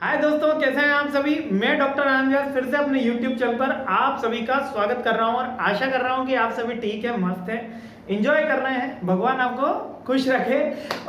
हाय दोस्तों, कैसे हैं आप सभी। मैं डॉक्टर आनंद व्यास फिर से अपने YouTube चैनल पर आप सभी का स्वागत कर रहा हूं और आशा कर रहा हूं कि आप सभी ठीक है, मस्त है, एंजॉय कर रहे हैं। भगवान आपको खुश रखे।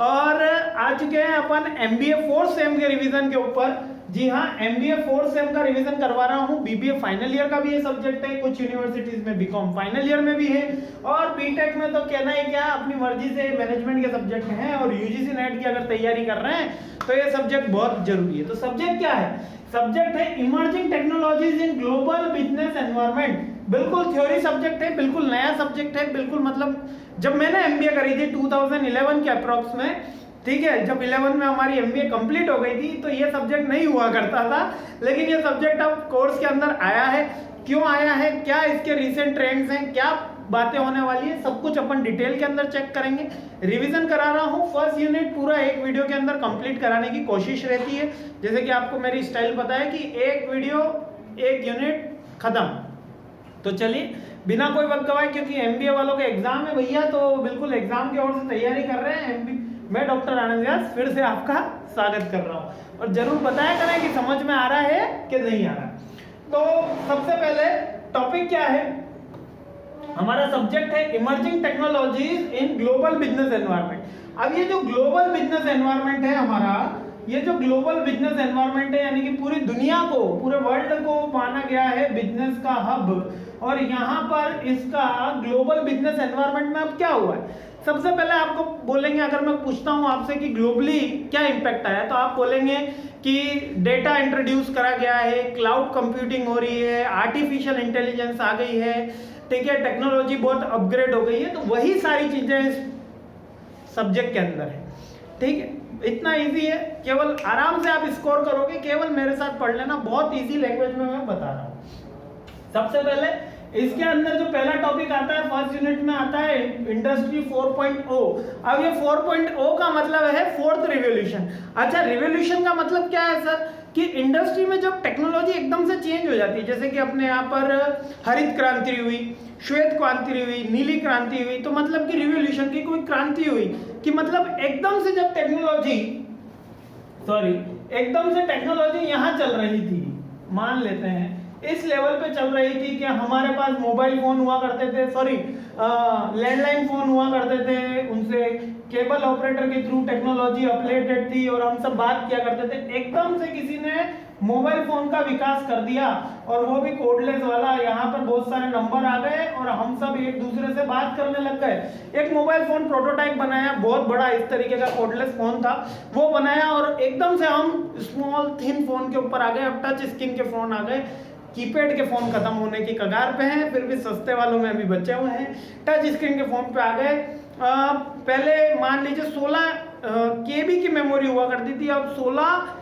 और आ चुके हैं अपन MBA 4th सेम के रिवीजन के ऊपर। जी हाँ, MBA 4th सेम का रिवीजन करवा रहा हूँ। BBA फाइनल ईयर का भी ये सब्जेक्ट है, कुछ यूनिवर्सिटीज में BCom फाइनल ईयर में भी है, और BTech में तो कहना ही क्या, अपनी मर्जी से मैनेजमेंट के सब्जेक्ट हैं। और UGC नेट की अगर तैयारी कर रहे हैं तो ये सब्जेक्ट बहुत जरूरी है। तो सब्जेक्ट क्या है? सब्जेक्ट है emerging technologies in global business environment. बिल्कुल थ्योरी सब्जेक्ट है, बिल्कुल नया सब्जेक्ट है। बिल्कुल मतलब जब मैंने MBA करी थी 2011 के अप्रॉक्स में, ठीक है, जब 11 में हमारी MBA कंप्लीट हो गई थी तो ये सब्जेक्ट नहीं हुआ करता था, लेकिन ये सब्जेक्ट अब कोर्स के अंदर आया है। क्यों आया है, क्या इसके रिसेंट ट्रेंड्स हैं, क्या बातें होने वाली है, सब कुछ अपन डिटेल के अंदर चेक करेंगे। रिवीजन करा रहा हूँ, फर्स्ट यूनिट पूरा एक वीडियो के अंदर कंप्लीट कराने की कोशिश रहती है। जैसे कि आपको मेरी स्टाइल पता है कि एक वीडियो एक यूनिट खत्म। तो चलिए बिना कोई वक्त गवाए, क्योंकि MBA वालों के एग्जाम है भैया, तो बिल्कुल एग्जाम की ओर से तैयारी कर रहे हैं। मैं डॉक्टर आनंद व्यास फिर से आपका स्वागत कर रहा हूँ, और जरूर बताया करें कि समझ में आ रहा है कि नहीं आ रहा। तो सबसे पहले टॉपिक क्या है, हमारा सब्जेक्ट है emerging technologies in global business environment. अब ये जो ग्लोबल बिजनेस एनवायरनमेंट है हमारा, ये जो ग्लोबल बिजनेस एनवायरनमेंट है, यानी कि पूरी दुनिया को, पूरे वर्ल्ड को माना गया है बिजनेस का हब। और यहाँ पर इसका ग्लोबल बिजनेस एनवायरनमेंट में अब क्या हुआ है, सबसे पहले आपको बोलेंगे, अगर मैं पूछता हूँ आपसे कि ग्लोबली क्या इम्पैक्ट आया, तो आप बोलेंगे कि डेटा इंट्रोड्यूस करा गया है, क्लाउड कंप्यूटिंग हो रही है, आर्टिफिशियल इंटेलिजेंस आ गई है, ठीक है, टेक्नोलॉजी बहुत अपग्रेड हो गई है। तो वही सारी चीजें इस सब्जेक्ट के अंदर है, ठीक है। इतना इजी है, केवल आराम से आप स्कोर करोगे, केवल मेरे साथ पढ़ लेना, बहुत इजी लैंग्वेज में मैं बता रहा हूँ। सबसे पहले इसके अंदर जो पहला टॉपिक आता है फर्स्ट यूनिट में आता है इंडस्ट्री 4.0। अब ये 4.0 का मतलब है फोर्थ रिवॉल्यूशन। अच्छा, रिवॉल्यूशन का मतलब क्या है सर, कि इंडस्ट्री में जब टेक्नोलॉजी एकदम से चेंज हो जाती है, जैसे कि अपने यहाँ पर हरित क्रांति हुई, श्वेत क्रांति हुई, नीली क्रांति हुई, तो मतलब कि रिवॉल्यूशन की कोई क्रांति हुई, कि मतलब एकदम से जब टेक्नोलॉजी एकदम से टेक्नोलॉजी यहाँ चल रही थी, मान लेते हैं इस लेवल पे चल रही थी कि हमारे पास मोबाइल फोन हुआ करते थे, लैंडलाइन फोन हुआ करते थे, उनसे केबल ऑपरेटर के थ्रू टेक्नोलॉजी अपडेटेड थी और हम सब बात किया करते थे। एकदम से किसी ने मोबाइल फोन का विकास कर दिया, और वो भी कोडलेस वाला। यहाँ पर बहुत सारे नंबर आ गए और हम सब एक दूसरे से बात करने लग गए। एक मोबाइल फोन प्रोटोटाइप बनाया, बहुत बड़ा इस तरीके का कोडलेस फोन था, वो बनाया, और एकदम से हम स्मॉल थिन फोन के ऊपर आ गए। अब टच स्क्रीन के फोन आ गए, कीपैड के फोन खत्म होने की कगार पे हैं, फिर भी सस्ते वालों में अभी बचे हुए हैं। टच स्क्रीन के फोन पे आ गए। पहले मान लीजिए 16 KB की मेमोरी हुआ करती थी, अब 16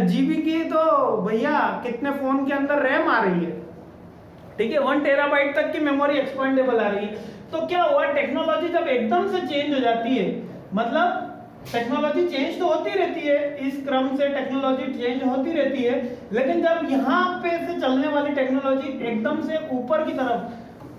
GB की, तो भैया कितने फोन के अंदर रैम आ रही है, ठीक है, 1 TB तक की मेमोरी एक्सपेंडेबल आ रही है। तो क्या हुआ, टेक्नोलॉजी जब एकदम से चेंज हो जाती है, मतलब टेक्नोलॉजी चेंज तो होती रहती है, इस क्रम से टेक्नोलॉजी चेंज होती रहती है, लेकिन जब यहाँ पे से चलने वाली टेक्नोलॉजी एकदम से ऊपर की तरफ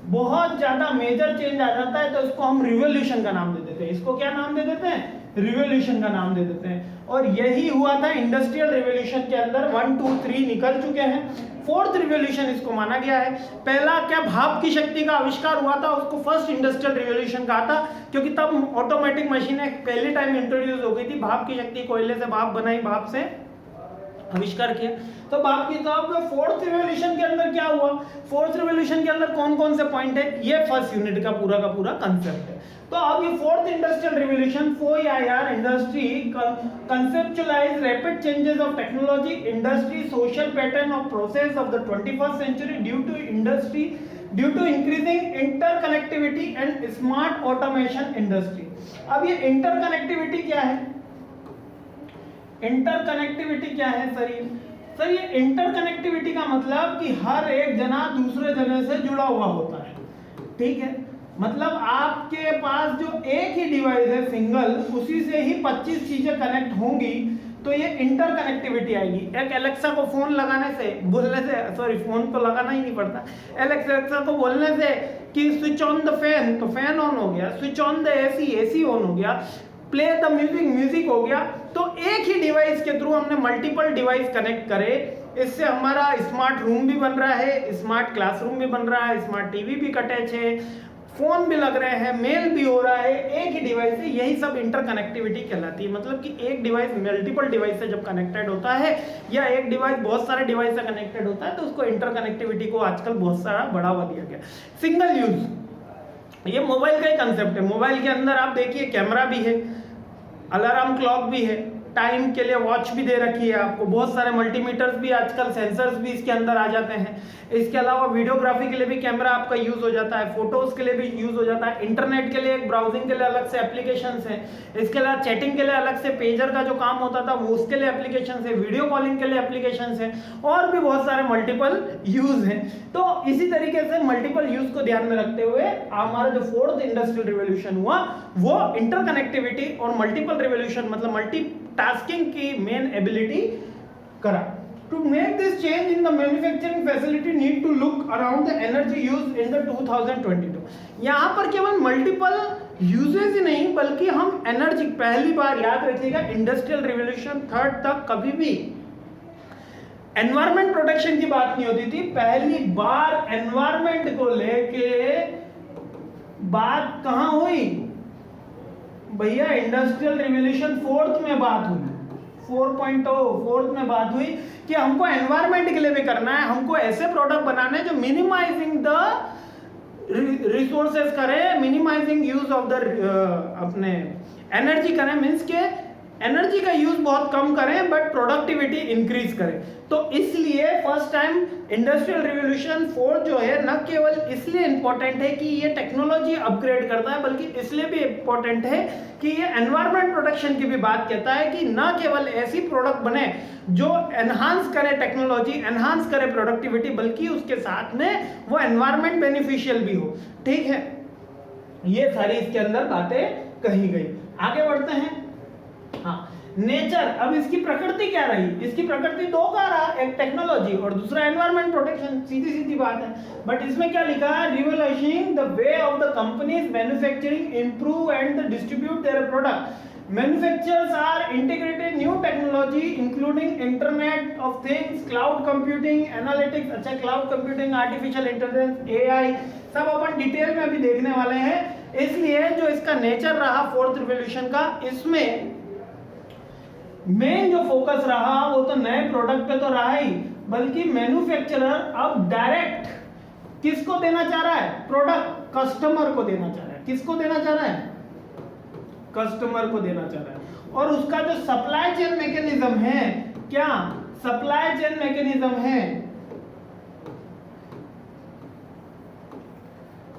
बहुत ज्यादा मेजर चेंज आ जाता है, तो इसको हम रिवॉल्यूशन का नाम दे देते हैं। इसको क्या नाम दे देते हैं? रिवॉल्यूशन का नाम दे देते हैं। और यही हुआ था इंडस्ट्रियल रिवॉल्यूशन के अंदर। 1 2 3 निकल चुके हैं, फोर्थ रिवॉल्यूशन इसको माना गया है। पहला क्या, भाप की शक्ति का आविष्कार हुआ था, उसको फर्स्ट इंडस्ट्रियल रिवॉल्यूशन कहा था, क्योंकि तब ऑटोमेटिक मशीनें पहली टाइम इंट्रोड्यूस हो गई थी। भाप की शक्ति, कोयले से भाप बनाई, भाप से आविष्कार किया, तो बात की। तो अब फोर्थ रिवॉल्यूशन के अंदर क्या हुआ, फोर्थ रिवॉल्यूशन के अंदर कौन कौन से पॉइंट है, ये फर्स्ट यूनिट का पूरा कंसेप्ट है। तो अब ये fourth industrial revolution, 4IR, industry conceptualize rapid changes of technology, industry, social pattern of process of the 21st century due to increasing interconnectivity and smart automation industry। अब ये इंटरकनेक्टिविटी क्या है, इंटरकनेक्टिविटी क्या है सर ये इंटरकनेक्टिविटी का मतलब कि हर एक जना दूसरे जने से जुड़ा हुआ होता है, ठीक है। मतलब आपके पास जो एक ही डिवाइस है सिंगल, उसी से ही 25 चीजें कनेक्ट होंगी, तो ये इंटरकनेक्टिविटी आएगी। एक एलेक्सा को फोन लगाने से, बोलने से, फोन तो लगाना ही नहीं पड़ता, एलेक्सा को बोलने से कि स्विच ऑन द फैन, तो फैन ऑन हो गया, switch on the AC on हो गया, प्ले द म्यूजिक हो गया। तो एक ही डिवाइस के थ्रू हमने मल्टीपल डिवाइस कनेक्ट करे, इससे हमारा स्मार्ट रूम भी बन रहा है, स्मार्ट क्लासरूम भी बन रहा है, स्मार्ट टीवी भी अटैच है, फोन भी लग रहे हैं, मेल भी हो रहा है एक ही डिवाइस से। यही सब इंटरकनेक्टिविटी कहलाती है। मतलब कि एक डिवाइस मल्टीपल डिवाइस से जब कनेक्टेड होता है या एक डिवाइस बहुत सारे डिवाइस से कनेक्टेड होता है तो उसको इंटरकनेक्टिविटी को आजकल बहुत सारा बढ़ावा दिया गया। सिंगल यूज, ये मोबाइल का ही कंसेप्ट है। मोबाइल के अंदर आप देखिए कैमरा भी है, अलार्म क्लॉक भी है, टाइम के लिए वॉच भी दे रखी है आपको, बहुत सारे मल्टीमीटर्स भी, आजकल सेंसर्स भी इसके अंदर आ जाते हैं। इसके अलावा वीडियोग्राफी के लिए भी कैमरा आपका यूज हो जाता है, फोटोज के लिए भी यूज हो जाता है, इंटरनेट के लिए, ब्राउजिंग के लिए अलग से एप्लीकेशंस हैं, इसके अलावा चैटिंग के लिए अलग से पेजर का जो काम होता था वो उसके लिए एप्लीकेशंस है, वीडियो कॉलिंग के लिए एप्लीकेशंस हैं, और भी बहुत सारे मल्टीपल यूज हैं। तो इसी तरीके से मल्टीपल यूज को ध्यान में रखते हुए हमारा जो फोर्थ इंडस्ट्रियल रिवॉल्यूशन हुआ वो इंटरकनेक्टिविटी और मल्टीपल रिवॉल्यूशन मतलब मल्टीटास्किंग की मेन एबिलिटी करा। To make this change in the manufacturing facility need to look around the energy used in the 2022। यहाँ पर केवल मल्टीपल यूजेज ही नहीं बल्कि हम एनर्जी, पहली बार याद रखिएगा इंडस्ट्रियल रिवॉल्यूशन थर्ड तक कभी भी एनवायरमेंट प्रोटेक्शन की बात नहीं होती थी। पहली बार एनवायरमेंट को लेके बात कहां हुई भैया? इंडस्ट्रियल रिवॉल्यूशन फोर्थ में बात हुई, 4.0 फोर्थ में बात हुई कि हमको एनवायरमेंट के लिए भी करना है, हमको ऐसे प्रोडक्ट बनाने हैं जो मिनिमाइजिंग द रिसोर्सेज करें, मिनिमाइजिंग यूज ऑफ द अपने एनर्जी करें, मींस के एनर्जी का यूज बहुत कम करें बट प्रोडक्टिविटी इंक्रीज करें। तो इसलिए फर्स्ट टाइम इंडस्ट्रियल रिवॉल्यूशन 4 जो है न केवल इसलिए इंपॉर्टेंट है कि ये टेक्नोलॉजी अपग्रेड करता है बल्कि इसलिए भी इंपॉर्टेंट है कि ये एनवायरमेंट प्रोटेक्शन की भी बात कहता है कि न केवल ऐसी प्रोडक्ट बने जो एनहांस करे टेक्नोलॉजी, एनहांस करे प्रोडक्टिविटी, बल्कि उसके साथ में वो एनवायरमेंट बेनिफिशियल भी हो। ठीक है, ये सारी इसके अंदर बातें कही गई। आगे बढ़ते हैं। हाँ, नेचर, अब इसकी प्रकृति क्या रही? इसकी प्रकृति दो का रहा, एक टेक्नोलॉजी और दूसरा एनवायरमेंट प्रोटेक्शन, सीधी सीधी बात है। बट इसमें क्या लिखा है? Revolutionising the way of the companies manufacturing improve and distribute their product. Manufacturers are integrated new technology including Internet of Things, cloud computing, analytics, अच्छा cloud computing, artificial intelligence, AI सब अपन detail में अभी देखने वाले हैं। इसलिए जो इसका नेचर रहा फोर्थ रिवॉल्यूशन का, इसमें मेन जो फोकस रहा वो तो नए प्रोडक्ट पे तो रहा ही, बल्कि मैन्युफैक्चरर अब डायरेक्ट किसको देना चाह रहा है? प्रोडक्ट कस्टमर को देना चाह रहा है। किसको देना चाह रहा है? कस्टमर को देना चाह रहा है। और उसका जो सप्लाई चेन मैकेनिज्म है, क्या सप्लाई चेन मैकेनिज्म है?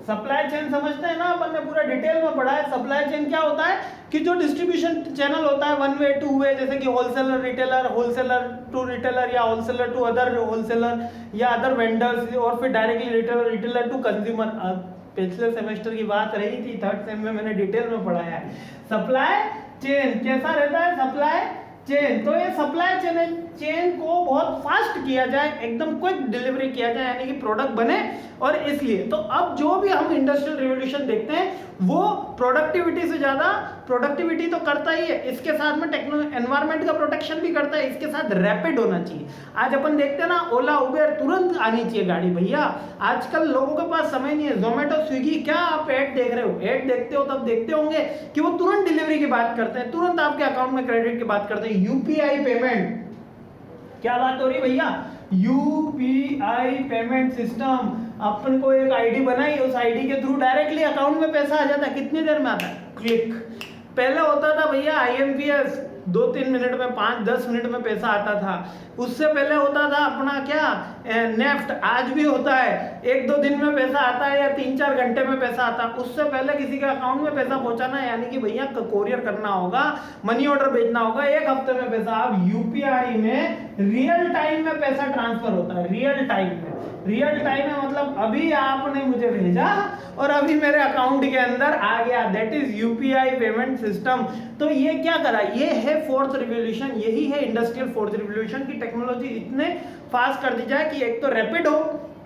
सप्लाई चेन समझते हैं ना, अपन ने पूरा डिटेल में पढ़ा है। सप्लाई चेन क्या होता है कि जो डिस्ट्रीब्यूशन चैनल होता है, वन वे टू वे, जैसे कि wholesaler retailer, wholesaler to retailer या होलसेलर टू अदर होलसेलर या अदर वेंडर्स, और फिर directly retailer, retailer to consumer. पिछले सेमेस्टर की बात रही थी, थर्ड सेम में मैंने डिटेल में पढ़ाया है। सप्लाई चेन कैसा रहता है? सप्लाई चेन, तो ये सप्लाई चेन को बहुत फास्ट किया जाए, एकदम क्विक डिलीवरी किया जाए, यानी कि प्रोडक्ट बने। और इसलिए तो अब जो भी हम इंडस्ट्रियल रिवॉल्यूशन देखते हैं वो प्रोडक्टिविटी से ज्यादा, प्रोडक्टिविटी तो करता ही है, इसके साथ में एनवायरमेंट का प्रोटेक्शन भी करता है, इसके साथ रैपिड होना चाहिए। आज अपन देखते हैं ना, ओला उबेर तुरंत आनी चाहिए गाड़ी भैया। आजकल लोगों के पास समय नहीं है। जोमेटो, स्विगी, क्या आप ऐड देख रहे हो? ऐड देखते हो तब देखते होंगे कि वो तुरंत डिलीवरी की बात करते हैं, तुरंत आपके अकाउंट में क्रेडिट की बात करते हैं। यूपीआई पेमेंट, क्या बात हो रही भैया? यूपीआई पेमेंट सिस्टम, अपन को एक आईडी बनाई, उस आईडी के थ्रू डायरेक्टली अकाउंट में पैसा आ जाता है। कितनी देर में आता है? क्लिक। पहले होता था भैया आईएमपीएस, 2-3 मिनट में, 5-10 मिनट में पैसा आता था। उससे पहले होता था अपना क्या, नेफ्ट, आज भी होता है, 1-2 दिन में पैसा आता है या 3-4 घंटे में पैसा आता है। उससे पहले किसी के अकाउंट में पैसा पहुंचाना है, यानी कि भैया कोरियर करना होगा, मनी ऑर्डर भेजना होगा, 1 हफ्ते में पैसा। अब यूपीआई में रियल टाइम में पैसा ट्रांसफर होता है, रियल टाइम में। रियल टाइम में मतलब अभी आपने मुझे भेजा और अभी मेरे अकाउंट के अंदर आ गया, that is UPI payment system. तो ये क्या करा? ये है फोर्थ रिवॉल्यूशन, यही है इंडस्ट्रियल फोर्थ रिवॉल्यूशन की टेक्नोलॉजी इतने फास्ट कर दी जाए कि एक तो रैपिड हो,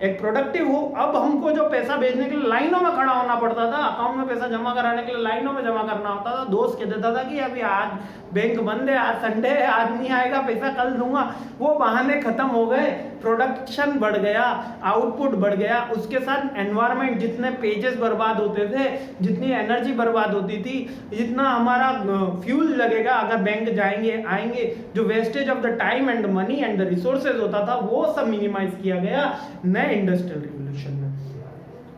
एक प्रोडक्टिव हो। अब हमको जो पैसा भेजने के लिए लाइनों में खड़ा होना पड़ता था, अकाउंट में पैसा जमा कराने के लिए लाइनों में जमा करना होता था, दोस्त कह देता था कि अभी आज बैंक बंद है, आज संडे है, आज नहीं आएगा पैसा, कल दूंगा, वो बहाने खत्म हो गए। प्रोडक्शन बढ़ गया, आउटपुट बढ़ गया, उसके साथ एनवायरनमेंट, जितने पेजेस बर्बाद होते थे, जितनी एनर्जी बर्बाद होती थी, जितना हमारा फ्यूल लगेगा अगर बैंक जाएंगे आएंगे, जो wastage of the time and money and the resources होता था, वो सब मिनिमाइज किया गया नए इंडस्ट्रियल रिवॉल्यूशन में।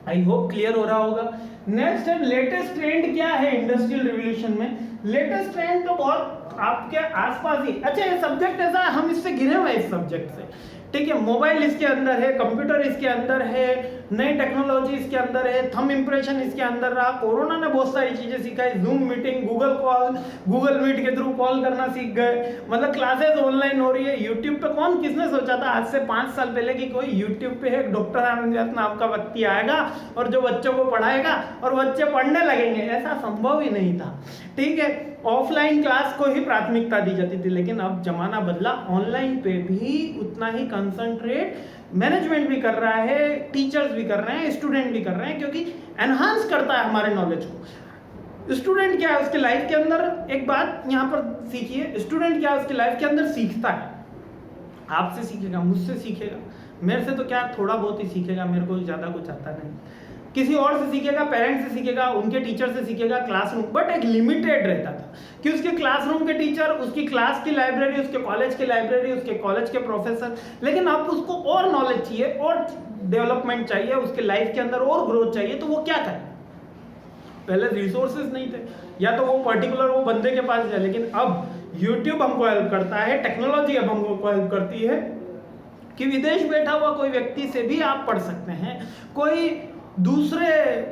आई होप क्लियर हो रहा होगा। नेक्स्ट है लेटेस्ट ट्रेंड क्या है इंडस्ट्रियल रिवॉल्यूशन में। लेटेस्ट ट्रेंड तो बहुत आपके आसपास ही, अच्छा ये सब्जेक्ट ऐसा है हम इससे घिरे हुए इस सब्जेक्ट से, ठीक है। मोबाइल इसके अंदर है, कंप्यूटर इसके अंदर है, नई टेक्नोलॉजी इसके अंदर है, थंब इंप्रेशन इसके अंदर रहा, कोरोना ने बहुत सारी चीजें सिखाई, zoom meeting, Google call, Google meet के थ्रू कॉल करना सीख गए, मतलब क्लासेस ऑनलाइन हो रही है। यूट्यूब पे कौन किसने सोचा था आज से 5 साल पहले कि कोई यूट्यूब पे एक डॉक्टर आनंद व्यास नाम का व्यक्ति आएगा और जो बच्चों को पढ़ाएगा और बच्चे पढ़ने लगेंगे, ऐसा संभव ही नहीं था, ठीक है। ऑफलाइन क्लास को ही प्राथमिकता दी जाती थी, लेकिन अब जमाना बदला, ऑनलाइन पे भी उतना ही कंसंट्रेट मैनेजमेंट भी कर रहा है, टीचर्स भी कर रहे हैं, स्टूडेंट भी कर रहे हैं, क्योंकि एनहांस करता है हमारे नॉलेज को। स्टूडेंट क्या है उसके लाइफ के अंदर, एक बात यहाँ पर सीखिए, स्टूडेंट क्या है उसके लाइफ के अंदर सीखता है, आपसे सीखेगा, मुझसे सीखेगा, मेरे से तो क्या थोड़ा बहुत ही सीखेगा, मेरे को ज्यादा कुछ आता नहीं, किसी और से सीखेगा, पेरेंट्स से सीखेगा, उनके टीचर से सीखेगा, क्लासरूम, बट एक लिमिटेड रहता था कि उसके क्लासरूम के टीचर, उसकी क्लास की लाइब्रेरी, उसके कॉलेज की लाइब्रेरी, उसके कॉलेज के प्रोफेसर, लेकिन अब उसको और नॉलेज चाहिए और डेवलपमेंट चाहिए, उसके लाइफ के अंदर और ग्रोथ चाहिए, तो वो क्या करे। पहले रिसोर्सेज नहीं थे, या तो वो पर्टिकुलर वो बंदे के पास जाए, लेकिन अब यूट्यूब हमको हेल्प करता है, टेक्नोलॉजी अब हमको हेल्प करती है कि विदेश बैठा हुआ कोई व्यक्ति से भी आप पढ़ सकते हैं, कोई दूसरे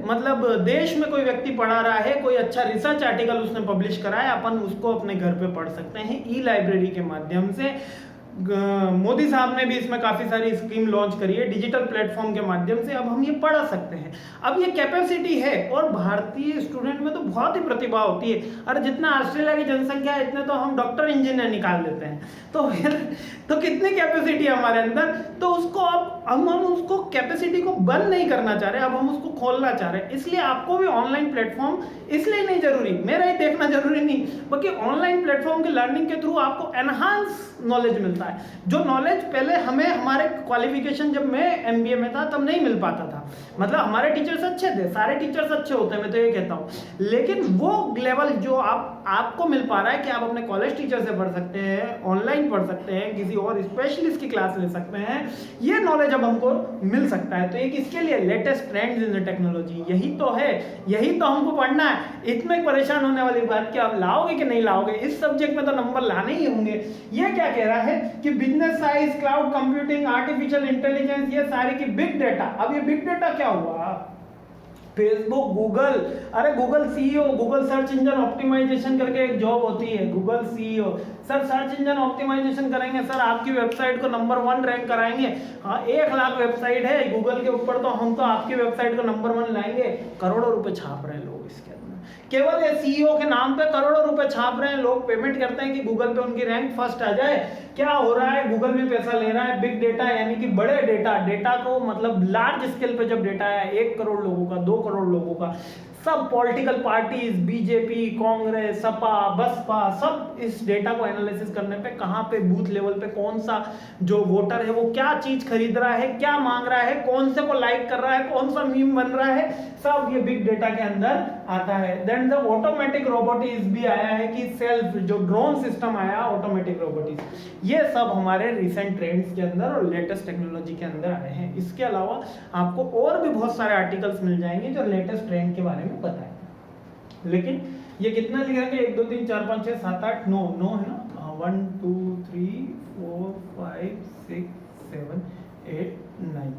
मतलब देश में कोई व्यक्ति पढ़ा रहा है, कोई अच्छा रिसर्च आर्टिकल उसने पब्लिश करा है, अपन उसको अपने घर पे पढ़ सकते हैं ई लाइब्रेरी के माध्यम से। मोदी साहब ने भी इसमें काफी सारी स्कीम लॉन्च करी है डिजिटल प्लेटफॉर्म के माध्यम से, अब हम ये पढ़ सकते हैं, अब ये कैपेसिटी है। और भारतीय स्टूडेंट में तो बहुत ही प्रतिभा होती है, अरे जितना ऑस्ट्रेलिया की जनसंख्या है इतने तो हम डॉक्टर इंजीनियर निकाल देते हैं, तो फिर तो कितनी कैपेसिटी है हमारे अंदर, तो उसको अब हम उसको कैपेसिटी को बंद नहीं करना चाह रहे, अब हम उसको खोलना चाह रहे हैं। इसलिए आपको भी ऑनलाइन प्लेटफॉर्म इसलिए नहीं जरूरी, मेरा ही देखना जरूरी नहीं, बल्कि ऑनलाइन प्लेटफॉर्म के लर्निंग के थ्रू आपको एनहांस नॉलेज मिलता है, जो नॉलेज पहले हमें हमारे क्वालिफिकेशन जब मैं एमबीए में था तब नहीं मिल पाता था। मतलब हमारे टीचर्स अच्छे थे, सारे टीचर्स अच्छे होते हैं, मैं तो ये कहता हूँ, लेकिन वो लेवल जो आपको मिल पा रहा है कि आप अपने कॉलेज टीचर से पढ़ सकते हैं, ऑनलाइन पढ़ सकते हैं, किसी और स्पेशलिस्ट की क्लास ले सकते हैं, ये नॉलेज अब हमको मिल सकता है। तो ये किसके लिए, latest trends in the technology, यही तो है, यही तो हमको पढ़ना है। इतने परेशान होने वाली बात कि आप लाओगे कि नहीं लाओगे, इस सब्जेक्ट में तो नंबर लाने ही होंगे। ये क्या कह रहा है कि business science, cloud computing, artificial intelligence, ये सारे की बिग डेटा। अब ये बिग डेटा क्या हुआ, फेसबुक, गूगल, अरे Google CEO, Google search engine optimisation करके एक जॉब होती है, Google CEO, sir search engine optimisation करेंगे, सर आपकी वेबसाइट को नंबर 1 रैंक कराएंगे। हाँ 1 लाख वेबसाइट है गूगल के ऊपर, तो हम तो आपकी वेबसाइट को नंबर 1 लाएंगे। करोड़ों रुपए छाप रहे हैं लोग इसके अंदर, केवल ये सीईओ के नाम पे करोड़ों रुपए छाप रहे हैं लोग, पेमेंट करते हैं कि गूगल पे उनकी रैंक फर्स्ट आ जाए। क्या हो रहा है, गूगल भी पैसा ले रहा है। बिग डेटा यानी कि बड़े डेटा को, मतलब लार्ज स्केल पे जब डेटा है 1 करोड़ लोगों का, 2 करोड़ लोगों का, सब पॉलिटिकल पार्टीज, बीजेपी, कांग्रेस, सपा, बसपा, सब इस डेटा को एनालिसिस करने पे कहाँ पे बूथ लेवल पे कौन सा जो वोटर है वो क्या चीज खरीद रहा है, क्या मांग रहा है, कौन से को लाइक कर रहा है, कौन सा मीम बन रहा है, सब ये बिग डेटा के अंदर आता है। देन द ऑटोमेटिक रोबोटिक्स भी आया है कि सेल्फ जो ड्रोन सिस्टम आया, ऑटोमेटिक रोबोटिक्स, ये सब हमारे रिसेंट ट्रेंड्स के अंदर और लेटेस्ट टेक्नोलॉजी के अंदर आए हैं। इसके अलावा आपको और भी बहुत सारे आर्टिकल्स मिल जाएंगे जो लेटेस्ट ट्रेंड के बारे में बताएं। लेकिन ये कितना लिखेंगे, 1 2 3 4 5 6 7 8 9 है ना, 1 2 3 4 5 6 7 8 9,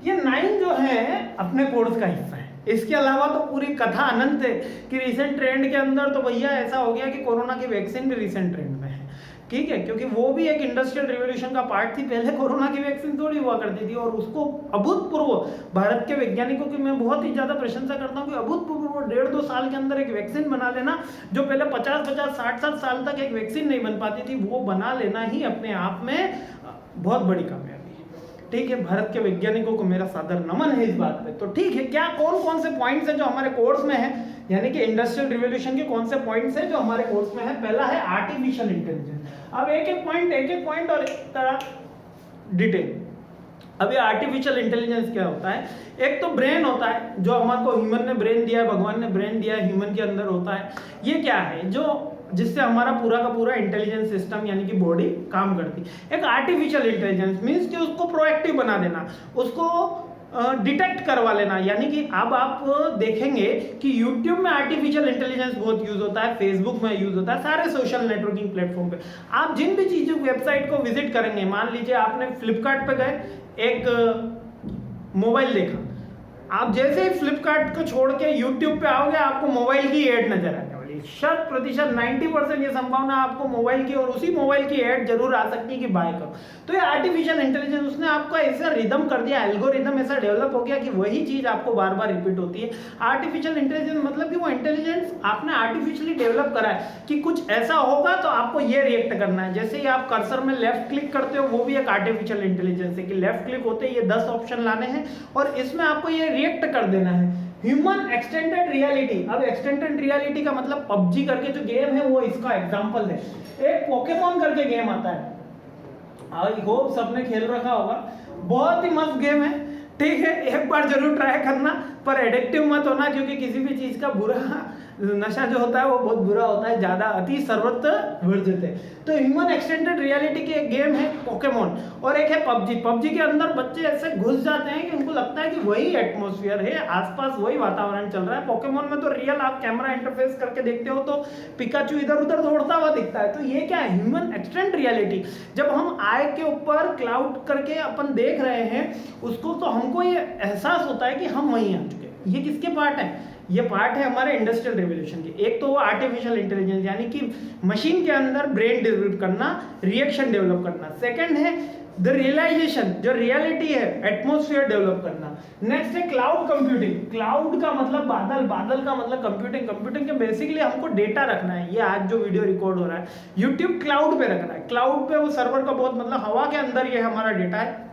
ये 9 जो है अपने कोर्स का हिस्सा है। इसके अलावा तो पूरी कथा अनंत है कि रिसेंट ट्रेंड के अंदर तो भैया ऐसा हो गया कि कोरोना की वैक्सीन भी रिसेंट ट्रेंड में है, ठीक है, क्योंकि वो भी एक इंडस्ट्रियल रिवॉल्यूशन का पार्ट थी। पहले कोरोना की वैक्सीन थोड़ी हुआ करती थी और उसको अभूतपूर्व, भारत के वैज्ञानिकों की मैं बहुत ही ज्यादा प्रशंसा करता हूँ कि अभूतपूर्व 1.5-2 साल के अंदर एक वैक्सीन बना लेना, जो पहले 50-50 60-60 साल तक एक वैक्सीन नहीं बन पाती थी, वो बना लेना ही अपने आप में बहुत बड़ी कामयाबी है। ठीक है, भारत के वैज्ञानिकों को मेरा सादर नमन है इस बात पे। तो ठीक है, क्या कौन कौन से पॉइंट्स हैं जो हमारे कोर्स में है, यानी कि इंडस्ट्रियल रिवॉल्यूशन के कौन से पॉइंट्स हैं जो हमारे कोर्स में है। पहला है आर्टिफिशियल इंटेलिजेंस। अब एक एक पॉइंट और एक तरह डिटेल। अभी आर्टिफिशियल इंटेलिजेंस क्या होता है? एक तो ब्रेन होता है, जो हमारे को ह्यूमन ने ब्रेन दिया है, भगवान ने ब्रेन दिया है, ह्यूमन के अंदर होता है। ये क्या है? जो जिससे हमारा पूरा का पूरा इंटेलिजेंस सिस्टम यानी कि बॉडी काम करती है। एक आर्टिफिशियल इंटेलिजेंस मीन्स कि उसको प्रोएक्टिव बना देना, उसको डिटेक्ट करवा लेना। यानी कि अब आप देखेंगे कि YouTube में आर्टिफिशियल इंटेलिजेंस बहुत यूज होता है, फेसबुक में यूज होता है, सारे सोशल नेटवर्किंग प्लेटफॉर्म पे। आप जिन भी चीजों वेबसाइट को विजिट करेंगे, मान लीजिए आपने फ्लिपकार्ट पे गए, एक मोबाइल देखा, आप जैसे ही फ्लिपकार्ट को छोड़ के यूट्यूब पे आओगे, आपको मोबाइल की एड नजर आने वाली। 100% 90% ये संभावना आपको मोबाइल की और उसी मोबाइल की एड जरूर आ सकती है कि बाय करो। तो ये आर्टिफिशियल इंटेलिजेंस उसने आपको ऐसा रिदम कर दिया, एल्गोरिदम ऐसा डेवलप हो गया कि वही चीज आपको बार बार रिपीट होती है। आर्टिफिशियल इंटेलिजेंस मतलब कि वो इंटेलिजेंस आपने आर्टिफिशियली डेवलप करा है कि कुछ ऐसा होगा तो आपको ये रिएक्ट करना है। जैसे ही आप कर्सर में लेफ्ट क्लिक करते हो, वो भी एक आर्टिफिशियल इंटेलिजेंस है कि लेफ्ट क्लिक होते ही ये 10 ऑप्शन लाने हैं और इसमें आपको ये रिएक्ट कर देना है। Human extended reality. अब एक्सटेंडेड रियलिटी का मतलब पबजी करके जो गेम है वो इसका एग्जांपल है। एक पोकेमॉन करके गेम आता है, आई होप सबने खेल रखा होगा, बहुत ही मस्त गेम है। ठीक है, एक बार जरूर ट्राई करना, पर एडिक्टिव मत होना, क्योंकि किसी भी चीज का बुरा नशा जो होता है वो बहुत बुरा होता है, ज्यादा अति सर्वत्र वर्जित। तो ह्यूमन एक्सटेंडेड रियलिटी की एक गेम है पोकेमॉन, और एक है पबजी। पबजी के अंदर बच्चे ऐसे घुस जाते हैं कि उनको लगता है कि वही एटमॉस्फेयर है, आसपास वही वातावरण चल रहा है। पोकेमॉन में तो रियल आप कैमरा इंटरफेस करके देखते हो तो पिकाचू इधर उधर दौड़ता हुआ दिखता है। तो ये क्या है? Human extended reality. जब हम आई के ऊपर क्लाउड करके अपन देख रहे हैं उसको, तो हमको ये एहसास होता है कि हम वहीं आ चुके हैं। ये किसके पार्ट है? ये पार्ट है हमारे इंडस्ट्रियल रिवॉल्यूशन के। एक तो वो आर्टिफिशियल इंटेलिजेंस यानी कि मशीन के अंदर ब्रेन डेवलप करना, रिएक्शन डेवलप करना। सेकंड है द रियलाइजेशन, जो रियलिटी है, एटमॉस्फेयर डेवलप करना। नेक्स्ट है क्लाउड कंप्यूटिंग। क्लाउड का मतलब बादल, बादल का मतलब कंप्यूटिंग। कंप्यूटिंग के बेसिकली हमको डेटा रखना है। ये आज जो वीडियो रिकॉर्ड हो रहा है यूट्यूब क्लाउड पे रखना है। क्लाउड पे वो सर्वर का बहुत मतलब हवा के अंदर ये हमारा डेटा है,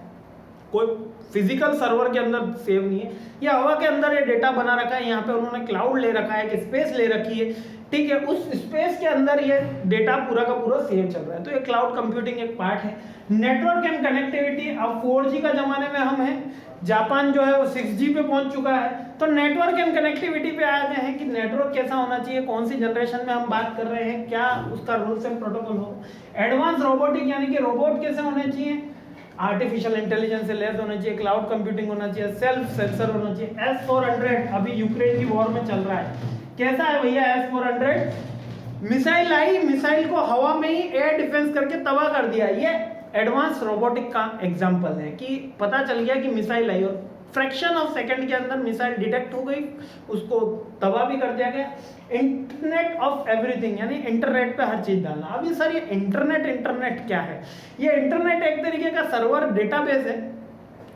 कोई फिजिकल सर्वर के अंदर सेव नहीं है, ये हवा के अंदर ये डेटा बना रखा है। यहाँ पे उन्होंने क्लाउड ले रखा है, एक स्पेस ले रखी है। ठीक है, उस स्पेस के अंदर ये डेटा पूरा का पूरा सेव चल रहा है। तो ये क्लाउड कंप्यूटिंग एक पार्ट है। Network and connectivity. अब 4G का जमाने में हम हैं, जापान जो है वो 6G पे पहुंच चुका है। तो नेटवर्क एंड कनेक्टिविटी पे आ गए हैं कि नेटवर्क कैसा होना चाहिए, कौन सी जनरेशन में हम बात कर रहे हैं, क्या उसका रूल्स एंड प्रोटोकॉल हो। एडवांस रोबोटिक यानी कि रोबोट कैसे होने चाहिए, आर्टिफिशियल इंटेलिजेंस से लेस होना चाहिए, क्लाउड कंप्यूटिंग होना चाहिए, सेल्फ सेंसर होना चाहिए। S-400 अभी यूक्रेन की वॉर में चल रहा है, कैसा है भैया S-400? मिसाइल आई, मिसाइल को हवा में ही एयर डिफेंस करके तबाह कर दिया। ये एडवांस रोबोटिक का एग्जांपल है कि पता चल गया कि मिसाइल आई और फ्रैक्शन ऑफ सेकंड के अंदर मिसाइल डिटेक्ट हो गई, उसको तबाह भी कर दिया गया। इंटरनेट ऑफ एवरीथिंग यानी इंटरनेट पे हर चीज डालना। अब ये सर ये इंटरनेट क्या है? ये इंटरनेट एक तरीके का सर्वर डेटाबेस है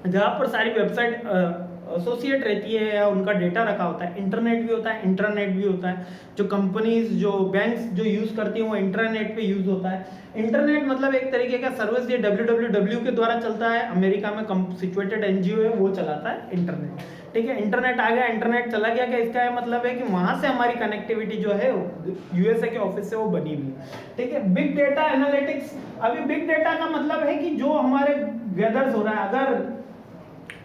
जहाँ पर सारी वेबसाइट एसोसिएट रहती है या उनका डेटा रखा होता है। इंटरनेट भी होता है, इंटरनेट भी होता है। जो कंपनीज, जो बैंक्स जो यूज करती हैं वो इंटरनेट पे यूज होता है। इंटरनेट मतलब एक तरीके का सर्विस, ये www के द्वारा चलता है। अमेरिका में सिचुएटेड एनजीओ है वो चलाता है इंटरनेट। ठीक है, इंटरनेट आ गया, इंटरनेट चला गया, क्या इसका है मतलब है कि वहां से हमारी कनेक्टिविटी जो है यूएसए के ऑफिस से वो बनी हुई है। ठीक है, बिग डेटा एनालिटिक्स। अभी बिग डेटा का मतलब है कि जो हमारे गैदर्स हो रहा है, अगर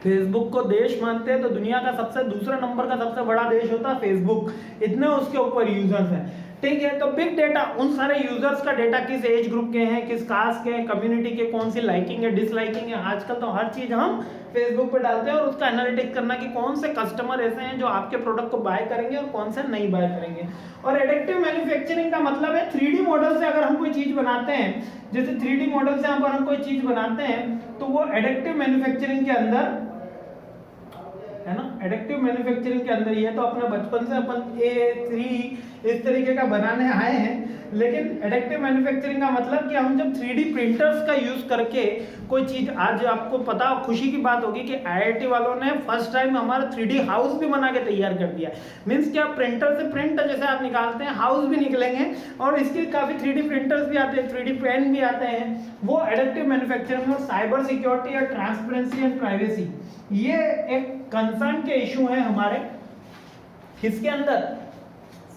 फेसबुक को देश मानते हैं तो दुनिया का दूसरा नंबर का सबसे बड़ा देश होता है फेसबुक, इतने उसके ऊपर यूजर्स हैं। ठीक है, तो बिग डेटा उन सारे यूजर्स का डेटा, किस एज ग्रुप के हैं, किस कास्ट के हैं, कम्युनिटी के, कौन सी लाइकिंग है, डिसलाइकिंग है। आजकल तो हर चीज हम फेसबुक पे डालते हैं और उसका एनालिटिक्स करना कि कौन से कस्टमर ऐसे हैं जो आपके प्रोडक्ट को बाय करेंगे और कौन से नहीं बाय करेंगे। और एडिटिव मैन्युफैक्चरिंग का मतलब है 3D मॉडल से अगर हम कोई चीज बनाते हैं, जैसे 3D मॉडल से अगर हम कोई चीज बनाते हैं तो वो एडिटिव मैन्युफैक्चरिंग के अंदर है ना। एडिटिव मैन्युफैक्चरिंग के अंदर ही है। तो अपने बचपन से अपन A3 इस तरीके का बनाने आए हैं, लेकिन एडिटिव मैन्युफैक्चरिंग का मतलब कि हम जब 3D प्रिंटर्स का यूज करके कोई चीज, आज आपको पता खुशी की बात होगी कि IIT वालों ने फर्स्ट टाइम हमारा 3D हाउस भी बना के तैयार कर दिया। मींस क्या, प्रिंटर से प्रिंट जैसे आप निकालते हैं हाउस भी निकलेंगे, और इसके काफी 3D प्रिंटर्स भी आते हैं, 3D पेन भी आते हैं। वो एडिटिव मैन्युफैक्चरिंग और साइबर सिक्योरिटी और ट्रांसपेरेंसी एंड प्राइवेसी, ये एक कंसर्न के इशू है हमारे इसके अंदर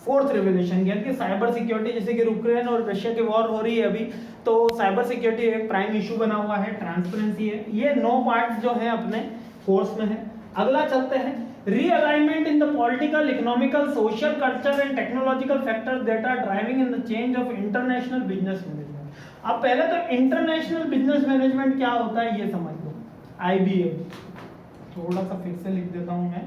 फोर्थ रेवोल्यूशन के, यानी साइबर सिक्योरिटी। जैसे कि यूक्रेन और रशिया की वॉर हो रही है अभी, तो साइबर सिक्योरिटी एक प्राइम इशू बना हुआ है, ट्रांसपेरेंसी है। ये 9 पार्ट्स जो है अपने कोर्स में है। अगला चलते हैं, realignment in the political, economical, social, culture and technological factors that are driving in the change of international business management. अब पहले तो इंटरनेशनल बिजनेस मैनेजमेंट क्या होता है ये समझ लो, IBM। थोड़ा सा फिर से लिख देता हूं मैं,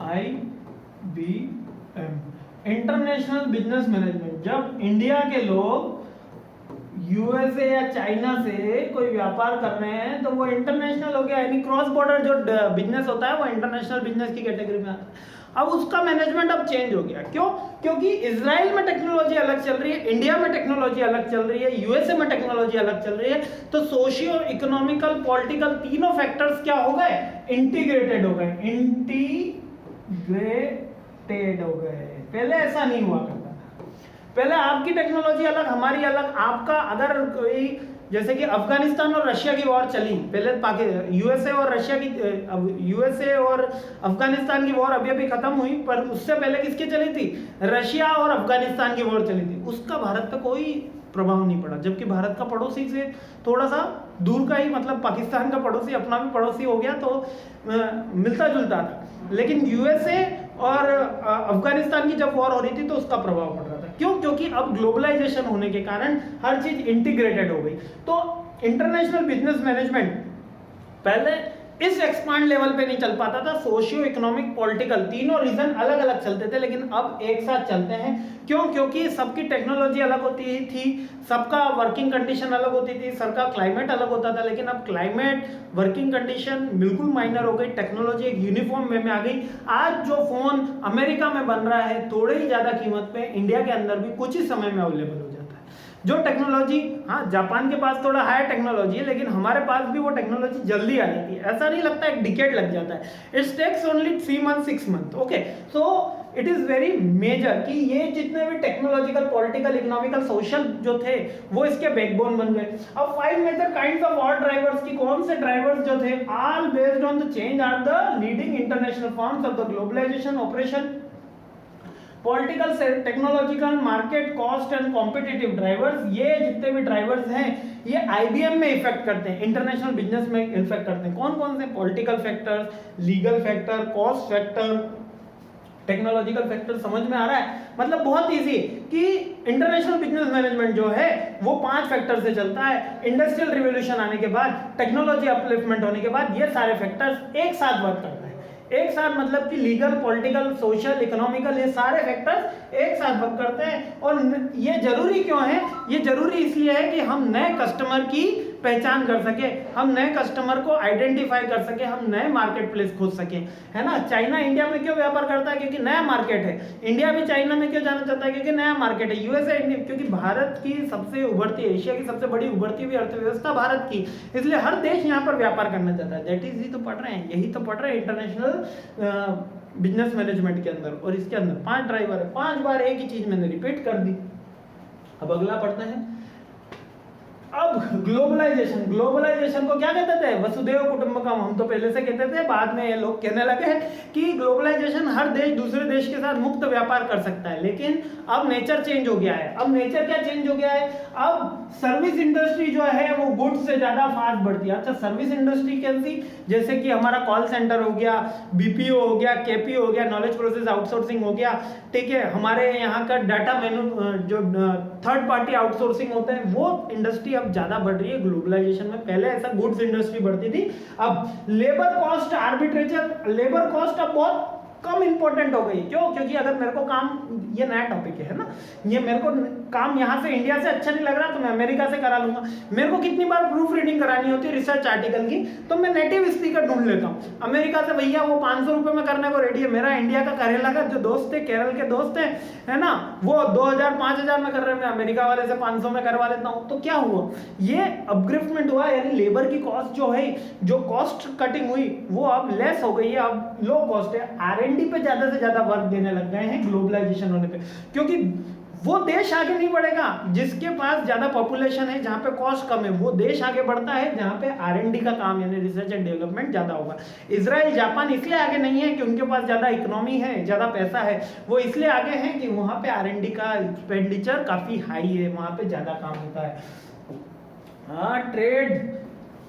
IBM, इंटरनेशनल बिजनेस मैनेजमेंट। जब इंडिया के लोग USA या चाइना से कोई व्यापार कर रहे हैं तो वो इंटरनेशनल हो गया, यानी क्रॉस बॉर्डर जो बिजनेस होता है वो इंटरनेशनल बिजनेस की कैटेगरी में आता है। अब उसका मैनेजमेंट अब चेंज हो गया। क्यों? क्योंकि इजराइल में टेक्नोलॉजी अलग चल रही है, इंडिया में टेक्नोलॉजी अलग चल रही है, USA में टेक्नोलॉजी अलग चल रही है। तो सोशियो इकोनॉमिकल, पॉलिटिकल, तीनों फैक्टर्स क्या हो गए, इंटीग्रेटेड हो गए, इंटीग्रेटेड हो गए। पहले ऐसा नहीं हुआ करता था, पहले आपकी टेक्नोलॉजी अलग, हमारी अलग। आपका अगर कोई, जैसे कि अफगानिस्तान और रशिया की वॉर चली, पहले USA और रशिया की, USA और अफगानिस्तान की वॉर अभी अभी खत्म हुई, पर उससे पहले किसकी चली थी, रशिया और अफगानिस्तान की वॉर चली थी। उसका भारत पे कोई प्रभाव नहीं पड़ा, जबकि भारत का पड़ोसी से थोड़ा सा दूर का ही, मतलब पाकिस्तान का पड़ोसी अपना भी पड़ोसी हो गया, तो मिलता जुलता था। लेकिन USA और अफगानिस्तान की जब वॉर हो रही थी तो उसका प्रभाव पड़ रहा था। क्यों? क्योंकि अब ग्लोबलाइजेशन होने के कारण हर चीज इंटीग्रेटेड हो गई। तो इंटरनेशनल बिजनेस मैनेजमेंट पहले इस एक्सपांड लेवल पे नहीं चल पाता था, सोशियो इकोनॉमिक, पॉलिटिकल, तीनों रीजन अलग अलग चलते थे, लेकिन अब एक साथ चलते हैं। क्यों? क्योंकि सबकी टेक्नोलॉजी अलग होती थी, सबका वर्किंग कंडीशन अलग होती थी, सबका क्लाइमेट अलग होता था। लेकिन अब क्लाइमेट, वर्किंग कंडीशन बिल्कुल माइनर हो गई, टेक्नोलॉजी एक यूनिफॉर्म वे में आ गई। आज जो फोन अमेरिका में बन रहा है थोड़े ही ज्यादा कीमत पे इंडिया के अंदर भी कुछ ही समय में अवेलेबल हो जाता है। जो टेक्नोलॉजी, हाँ जापान के पास थोड़ा हायर टेक्नोलॉजी है, लेकिन हमारे पास भी वो टेक्नोलॉजी जल्दी आ जाती है। ऐसा नहीं लगता एक डिकेड लग जाता है, it's takes only 3 month 6 month. Okay, so it is very major कि ये जितने भी टेक्नोलॉजिकल, पॉलिटिकल, इकोनॉमिकल, सोशल जो थे वो इसके बैकबोन बन गए। अब 5 major kinds of all drivers की, कौन से ड्राइवर्स जो थे, all based on the change are the leading international forms of the globalisation, operation, political, technological, market, cost and competitive drivers. ये जितने भी ड्राइवर्स हैं ये IBM में इफेक्ट करते हैं, इंटरनेशनल बिजनेस में इफेक्ट करते हैं। कौन कौन से? Political factor, legal factor, cost factor, technological factor. समझ में आ रहा है? मतलब बहुत इजी कि इंटरनेशनल बिजनेस मैनेजमेंट जो है वो 5 फैक्टर से चलता है। इंडस्ट्रियल रिवोल्यूशन आने के बाद, टेक्नोलॉजी अपलिफ्टमेंट होने के बाद ये सारे फैक्टर्स एक साथ वर्क करते हैं। एक साथ मतलब कि लीगल, पॉलिटिकल, सोशल, इकोनॉमिकल, ये सारे फैक्टर्स एक साथ वर्क करते हैं। और ये जरूरी क्यों है? ये जरूरी इसलिए है कि हम नए कस्टमर की पहचान कर सके, हम नए कस्टमर को आइडेंटिफाई कर सके, हम नए मार्केट प्लेस खोज सके, है ना। चाइना इंडिया में क्यों व्यापार करता है? क्योंकि नया मार्केट है। इंडिया भी चाइना में क्यों जाना चाहता है? क्योंकि नया मार्केट है। USA इंडिया, क्योंकि भारत की सबसे उभरती, एशिया की सबसे बड़ी उभरती हुई अर्थव्यवस्था भारत की, इसलिए हर देश यहाँ पर व्यापार करना चाहता है। दैट इज ही तो पढ़ रहे हैं, यही तो पढ़ रहे हैं इंटरनेशनल बिजनेस मैनेजमेंट के अंदर। और इसके अंदर 5 ड्राइवर है, 5 बार एक ही चीज मैंने रिपीट कर दी। अब अगला पढ़ते हैं। अब ग्लोबलाइजेशन, ग्लोबलाइजेशन को क्या कहते थे? वसुधैव कुटुंबकम। हम तो पहले से कहते थे, बाद में ये लोग कहने लगे कि ग्लोबलाइजेशन, हर देश दूसरे देश के साथ मुक्त व्यापार कर सकता है। लेकिन अब नेचर चेंज हो गया है। अब नेचर क्या चेंज हो गया है? अब सर्विस इंडस्ट्री जो है वो गुड्स से ज्यादा फास्ट बढ़ती है। अच्छा, सर्विस इंडस्ट्री कैसी? जैसे कि हमारा कॉल सेंटर हो गया, BPO हो गया, KPO हो गया, नॉलेज प्रोसेस आउटसोर्सिंग हो गया, ठीक है। हमारे यहाँ का डाटा जो थर्ड पार्टी आउटसोर्सिंग होते हैं, वो इंडस्ट्री अब ज्यादा बढ़ रही है ग्लोबलाइजेशन में। पहले ऐसा गुड्स इंडस्ट्री बढ़ती थी। अब लेबर कॉस्ट आर्बिट्रेजर, लेबर कॉस्ट अब बहुत कम इंपॉर्टेंट हो गई। क्यों? क्योंकि अगर मेरे को काम, ये नया टॉपिक है ना, ये मेरे को काम यहाँ से इंडिया से अच्छा नहीं लग रहा तो मैं अमेरिका से करा लूंगा। मेरे को कितनी बार प्रूफ रीडिंग करानी होती है रिसर्च आर्टिकल की, तो मैं नेटिव स्पीकर ढूंढ लेता हूँ। अमेरिका से भैया वो 500 रुपये में करने को रेडी है। मेरा इंडिया का करेला का जो दोस्त है, केरल के दोस्त है ना, वो 2000-5000 में कर रहे हैं, मैं अमेरिका वाले से 500 में करवा लेता हूँ। तो क्या हुआ? ये अपग्रेडमेंट हुआ, यानी लेबर की कॉस्ट जो है, जो कॉस्ट कटिंग हुई वो अब लेस हो गई है, अब लो कॉस्ट है। R&D पे ज्यादा से ज्यादा वर्क देने लग गए हैं ग्लोबलाइजेशन होने पे, क्योंकि वो देश आगे नहीं बढ़ेगा जिसके पास ज्यादा पॉपुलेशन है, जहां पे कॉस्ट कम है। वो देश आगे बढ़ता है जहां पे R&D का काम यानी रिसर्च एंड डेवलपमेंट ज्यादा होगा। इजराइल, जापान इसलिए आगे नहीं है कि उनके पास ज्यादा इकोनॉमी है, ज्यादा पैसा है। वो इसलिए आगे हैं कि वहां पे R&D का एक्सपेंडिचर काफी हाई है, वहां पे ज्यादा काम होता है। हाँ, ट्रेड,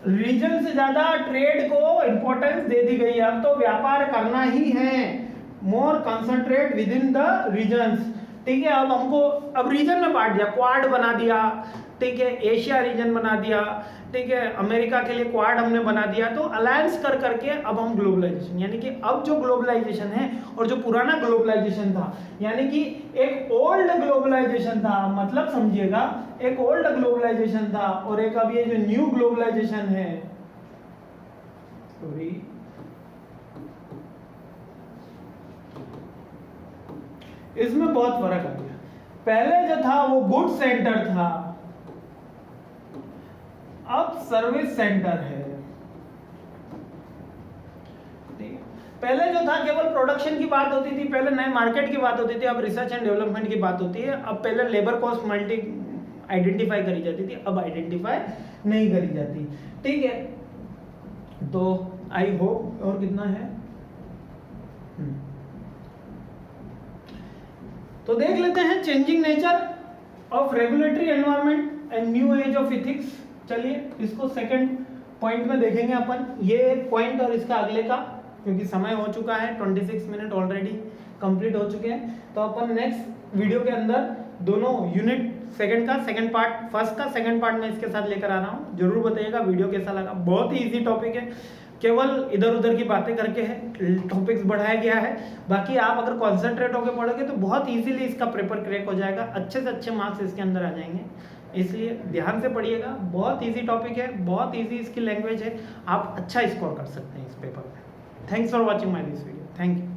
रीजन से ज्यादा ट्रेड को इंपॉर्टेंस दे दी गई है। अब तो व्यापार करना ही है, more concentrate within the regions. ठीक है, अब हमको अब रीजन में बांट दिया, क्वाड बना दिया, ठीक है, एशिया रीजन बना दिया, ठीक है, अमेरिका के लिए क्वाड हमने बना दिया। तो अलायंस कर करके अब हम ग्लोबलाइजेशन, यानी कि अब जो ग्लोबलाइजेशन है और जो पुराना ग्लोबलाइजेशन था, यानी कि एक ओल्ड ग्लोबलाइजेशन था, मतलब समझिएगा एक ओल्ड ग्लोबलाइजेशन था और एक अब ये जो न्यू ग्लोबलाइजेशन है, सॉरी, इसमें बहुत फर्क आ गया। पहले जो था वो गुड सेंटर था, अब सर्विस सेंटर है। पहले जो था केवल प्रोडक्शन की बात होती थी, पहले नए मार्केट की बात होती थी, अब रिसर्च एंड डेवलपमेंट की बात होती है। अब पहले लेबर कॉस्ट मल्टी आइडेंटिफाई करी जाती थी, अब आइडेंटिफाई नहीं करी जाती। ठीक है, तो आई होप, और कितना है, तो देख लेते हैं changing nature of regulatory environment and new age of ethics. चलिए इसको सेकंड पॉइंट में देखेंगे अपन, ये एक पॉइंट और इसका अगले का, क्योंकि समय हो चुका है, 26 मिनट ऑलरेडी कंप्लीट हो चुके हैं। तो अपन नेक्स्ट वीडियो के अंदर दोनों यूनिट सेकंड का सेकंड पार्ट, फर्स्ट का सेकंड पार्ट में इसके साथ लेकर आ रहा हूँ। जरूर बताइएगा वीडियो कैसा लगा। बहुत ही इजी टॉपिक है, केवल इधर उधर की बातें करके है टॉपिक्स बढ़ाया गया है। बाकी आप अगर कॉन्सेंट्रेट होकर पढ़ोगे तो बहुत इजीली इसका पेपर क्रैक हो जाएगा, अच्छे से अच्छे मार्क्स इसके अंदर आ जाएंगे। इसलिए ध्यान से पढ़िएगा, बहुत इजी टॉपिक है, बहुत इजी इसकी लैंग्वेज है, आप अच्छा स्कोर कर सकते हैं इस पेपर में। Thanks for watching my this video, thank you.